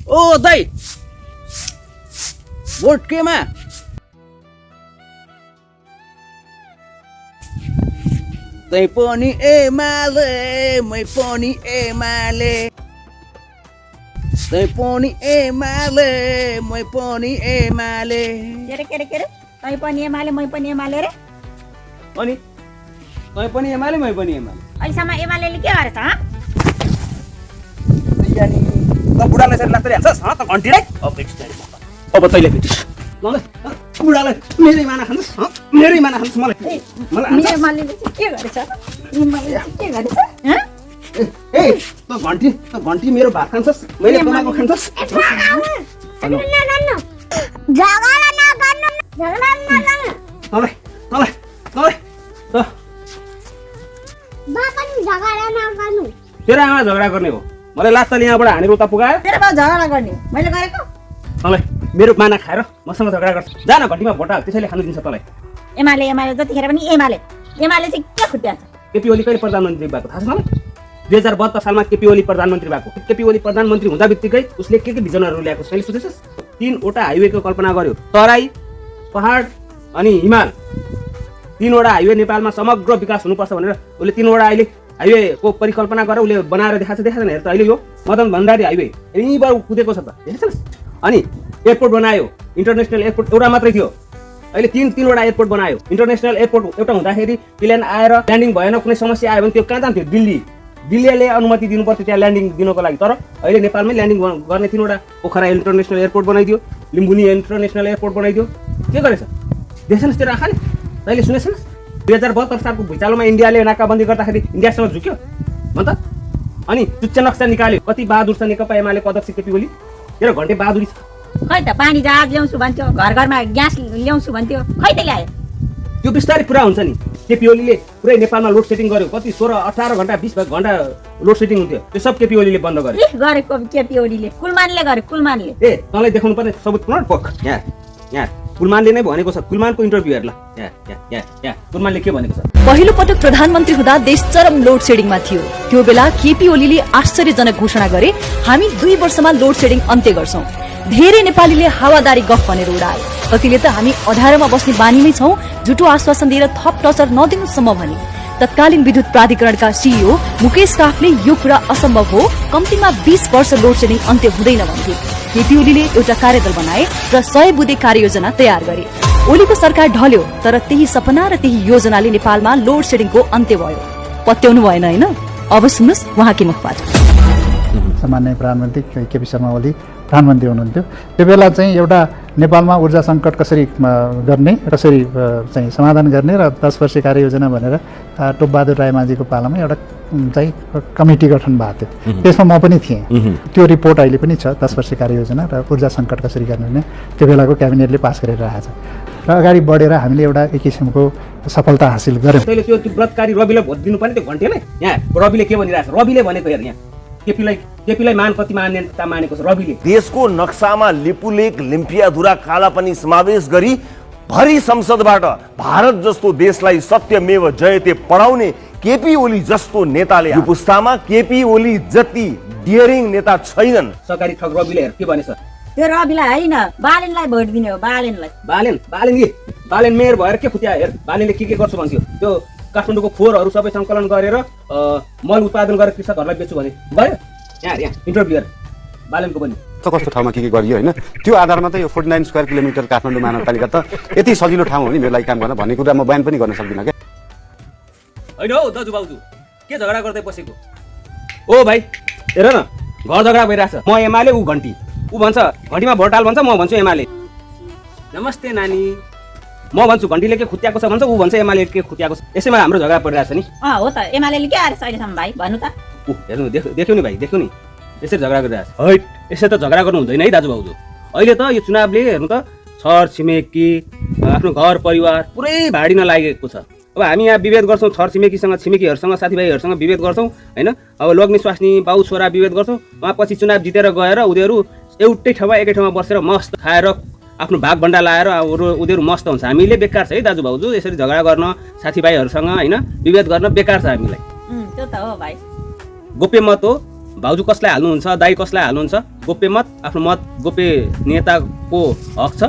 ओ दाइ भोट केमा तै पनि एमाले मै पनि एमाले तै पनि एमाले मै पनि एमाले के रे तै पनि एमाले मै पनि एमाले रे अनि तै पनि एमाले मै पनि एमाले अहिलेसम्म एमालेले के गरेछ ह यानी त बुढालाई चाहिँ लाग्दै हाल्छस् ह त घन्टी रे अब तैले भेटिस् ल बुढालाई मेरै माना खान्छस् ह मेरै माना खान्छस् मलाई मेरो एमालेले के गरेछ एमालेले के गरेछ ह ए त घन्टी मेरो भात खान्छस् मैले कमाएको खान्छस् झगडा नगर्नु तँलाई तेरो आमा झगडा गर्ने हो मलाई लात्ताले यहाँबाट हानेर उता पुगायो तेरो बाउ झगडा गर्ने मैले गरेको तँलाई मेरो माना खाएर मसँग झगडा गर्छ जा न घन्टीमा भोट हाल त्यसैले खानु दिन्छ तँलाई एमाले जतिखेर पनि एमाले चाहिँ के खुट्या छ केपी ओली कहिले प्रधानमन्त्री भएको थाहा छ मलाई 2072 सालमा केपी ओली प्रधानमन्त्री भएको केपी ओली प्रधानमन्त्री हुँदा बित्तिकै उसले के भिजनहरू ल्याएको छ अहिले सोचेछस् 3वटा हाइवेको कल्पना गर्यो तराई पहाड अनि हिमाल 3वटा हाइवे नेपालमा समग्र विकास हुनुपर्छ भनेर उसले 3वटा अहिले हाइवेको परिकल्पना गरेर उसले बनाएर देखाएको छैन हेर त अहिले यो मदन भण्डारी हाइवे यहीँबाट कुदेको छ त देखेछस् अनि एयरपोर्ट बनायो इन्टरनेसनल एयरपोर्ट एउटा मात्रै थियो अहिले 3वटा एयरपोर्ट बनायो इन्टरनेसनल एयरपोर्ट एउटा हुँदाखेरि प्लेन आएर ल्यान्डिङ भएन कुनै समस्या आयो भने त्यो कहाँ जान्थ्यो दिल्लीले अनुमति दिनुपर्थ्यो त्यहाँ ल्यान्डिङ दिनको लागि तर अहिले नेपालमै ल्यान्डिङ गर्ने 3वटा पोखरा इन्टरनेसनल एयरपोर्ट बनाइदियो लिम्बुनी इन्टरनेसनल एयरपोर्ट बनाइदियो के गरेछ देख्छस् तेरो आँखाले तैँले सुनेछस् 2072 सालको भुइँचालोमा इन्डियाले नाकाबन्दी गर्दाखेरि इन्डियासँग झुक्यो भन त अनि चुच्चा नक्सा निकाल्यो कति बहादुर छ नेकपा एमाले अध्यक्ष केपी ओली तेरो घन्टे बहादुरी छ खै त पानी जहाज ल्याउँछु भन्थ्यो घरमा ग्यास ल्याउँछु भन्थ्यो खै त ल्यायो त्यो बिस्तारै पुरा हुन्छ नि केपी ओलीले पुरै नेपालमा लोड सेटिङ गर्यो कति 16-18 घण्टा 20 घण्टा लोड सेटिङ हुन्थ्यो त्यो सब केपी ओलीले बन्द गर्यो गरेको केपी ओलीले कुलमानले गरे कुलमानले ए तँलाई देखाउनु पर्ने सबुत पुनः पक यहाँ कुलमानले नै भनेको छ कुलमानको इन्टरभ्यु हेर्ला यहाँ कुलमानले के भनेको छ पहिलो पटक प्रधानमन्त्री हुँदा देश चरम लोड सेडिङमा थियो त्यो बेला केपी ओलीले आश्चर्यजनक घोषणा गरे हामी 2 वर्षमा लोड सेडिङ अन्त्य गर्छौं धेरै नेपालीले हावादारी गफ भनेर उडाए कतिले त हामी अधारमा बस्ने बानीमै छौं झुटो आश्वासन दिएर थप टचर नदिनुसम्म भने तत्कालीन विद्युत प्राधिकरणका सीईओ मुकेश काफले यो कुरा असम्भव हो कम्तीमा 20 वर्ष लोड सेडिङ अन्त्य हुँदैन भन्थे केपी ओलीले एउटा कार्यदल बनाए र 100 बुँदे कार्ययोजना तयार गरे ओलीको सरकार ढल्यो तर त्यही सपना र त्यही योजनाले नेपालमा लोड सेडिङको अन्त्य भयो पत्याउनु भएन हैन अब सुन्नुस् उहाँकै मुखबाट सामान्य प्रधानमन्त्री केपी शर्मा ओली प्रधानमन्त्री हुनुहुन्थ्यो त्यो बेला चाहिँ एउटा नेपालमा ऊर्जा सङ्कट कसरी गर्ने कसरी चाहिँ समाधान गर्ने र 10 वर्षीय कार्ययोजना भनेर टोपबहादुर रायमाझीको पालामा एउटा चाहिँ कमिटी गठन भएको थियो त्यसमा म पनि थिएँ त्यो रिपोर्ट अहिले पनि छ 10 वर्षीय कार्ययोजना र ऊर्जा सङ्कट कसरी गर्ने भने त्यो बेलाको क्याबिनेटले पास गरेर राखेको छ र अगाडि बढेर हामीले एउटा एक किसिमको सफलता हासिल गर्यौँ तैँले त्यो व्रतकारी रविलाई भोट दिनुपर्ने त्यो घन्टेलाई यहाँ रविले के भनिरहेको छ रविले भनेको हेर यहाँ केपीलाई मान कति मान्यता मानेको छ रविले देशको नक्सामा लिपुलेक लिम्पियाधुरा काला पनि समावेश गरी भरि संसदबाट भारत जस्तो देशलाई सत्यमेव जयते पढाउने केपी ओली जस्तो नेताले यो पुस्तामा केपी ओली जति डियरिङ नेता छैनन् सरकारी ठग रविले हेर के भनेछ त्यो रविलाई हैन बालेनलाई भोट दिने हो बालेनलाई बालेन मेयर भएर के खुट्या हेर बालेनले के गर्छ भन्थ्यो त्यो काठमाडौँको फोहोरहरू सबै सङ्कलन गरेर मल उत्पादन गरेर कृषकहरूलाई बेच्छु भने भयो यहाँ इन्टरभ्यु बालेनको पनि कस्तो ठाउँमा के गरियो होइन त्यो आधारमा त यो 49 स्क्वायर किलोमिटर काठमाडौँ महानगरपालिका त यति सजिलो ठाउँ हो नि मेरो लागि काम गर्न भन्ने कुरा म बयान पनि गर्न सक्दिनँ क्या होइन हौ दाजु बाउजू के झगडा गर्दै बसेको ओ भाइ हेर न घर झगडा भइरहेछ म एमाले ऊ घन्टी ऊ भन्छ घन्टीमा भोट हाल भन्छ म भन्छु एमाले नमस्ते नानी म भन्छु घन्टीले के खुट्याएको छ भन्छ ऊ भन्छ एमाले के खुट्याएको छ यसैमा हाम्रो झगडा परिरहेछ नि हो त एमालेले के आरेछ अहिलेसम्म भाइ भन्नु त हेर्नु देख्यौ नि भाइ देख्यौ नि यसरी झगडा गरिरहेछ हैट यसरी त झगडा गर्नु हुँदैन है दाजु भाउजू अहिले त यो चुनावले हेर्नु त छर छिमेकी आफ्नो घर परिवार पुरै भाडिन लागेको छ अब हामी यहाँ विभेद गर्छौँ छर छिमेकीहरूसँग साथीभाइहरूसँग विभेद गर्छौँ होइन अब लोग्ने स्वास्नी बाउ छोरा विभेद गर्छौँ उहाँ पछि चुनाव जितेर गएर उनीहरू एउटै ठाउँमा एकै ठाउँमा बसेर मस्त खाएर आफ्नो भाग भण्डा लाएर उनीहरू मस्त हुन्छ हामीले बेकार छ है दाजु भाउजू यसरी झगडा गर्न साथीभाइहरूसँग होइन विभेद गर्न बेकार छ हामीलाई त्यो त हो भाइ गोप्य मत हो भाउजू कसलाई हाल्नुहुन्छ, दाई कसलाई हाल्नुहुन्छ, गोप्य मत, आफ्नो मत गोप्य नेताको हक छ,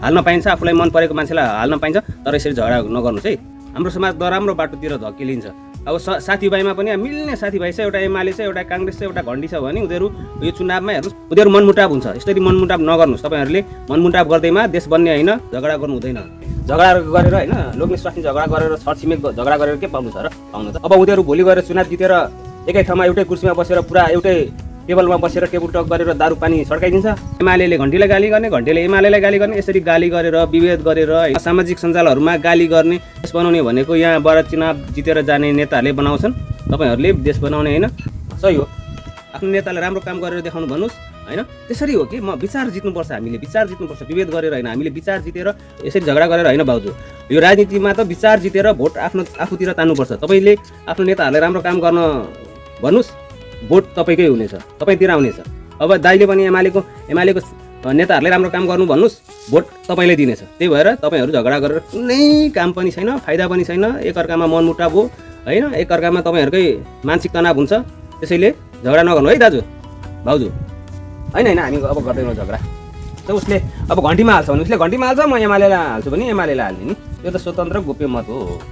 हाल्न पाइन्छ, आफूलाई मन परेको मान्छेलाई हाल्न पाइन्छ, तर यसरी झगडा नगर्नुहोस् है। हाम्रो समाज नराम्रो बाटोतिर धकेलिन्छ। अब साथीभाइमा पनि मिल्ने साथीभाइ छ, एउटा एमाले छ, एउटा काङ्ग्रेस छ, एउटा घन्टी छ भने उनीहरू यो चुनावमा हेर्नुहोस् उनीहरू मनमुटाव हुन्छ। यसरी मनमुटाव नगर्नुहोस्। तपाईँहरूले मनमुटाव गर्दैमा देश बन्ने होइन, झगडा गर्नु हुँदैन। झगडा गरेर होइन, लोग्ने स्वास्नी झगडा गरेर छरछिमेक झगडा गरेर के पाउनु छ र? पाउनु त अब उनीहरू भोलि गएर चुनाव जितेर एकै ठाउँमा एउटै कुर्सीमा बसेर पुरा एउटै टेबलमा बसेर टेबल टक गरेर दारू पानी सड्काइदिन्छ। एमाले घन्टीलाई गाली गर्ने, घन्टीले एमालेलाई गाली गर्ने, यसरी गाली गरेर विभेद गरेर सामाजिक सञ्जालहरूमा गाली गर्ने देश बनाउने भनेको यहाँबाट चुनाव जितेर जाने नेताहरूले बनाउँछन्। तपाईँहरूले देश बनाउने होइन, सही हो। आफ्नो नेताले राम्रो काम गरेर देखाउनु भन्नुहोस् होइन। त्यसरी हो कि म विचार जित्नुपर्छ, हामीले विचार जित्नुपर्छ, विभेद गरेर होइन, हामीले विचार जितेर यसरी झगडा गरेर होइन। भाउजू यो राजनीतिमा त विचार जितेर भोट आफूतिर तान्नुपर्छ। तपाईँले आफ्नो नेताहरूलाई राम्रो काम गर्न भन्नुहोस्, भोट तपाईँकै हुनेछ, तपाईँतिर आउनेछ। अब दाइले पनि एमालेको नेताहरूले राम्रो काम गर्नु भन्नुहोस्, भोट तपाईँलाई दिनेछ। त्यही भएर तपाईँहरू झगडा गरेर कुनै काम पनि छैन, फाइदा पनि छैन, एकअर्कामा मनमुटाव हो होइन, एकअर्कामा तपाईँहरूकै मानसिक तनाव हुन्छ। त्यसैले झगडा नगर्नु है दाजु भाउजू। होइन हामी अब गर्दैनौँ झगडा। त उसले अब घन्टीमा हाल्छ भने उसले घन्टीमा हाल्छ, म एमालेलाई हाल्छु भने एमालेलाई हाल्ने नि, त्यो त स्वतन्त्र गोप्य मत हो।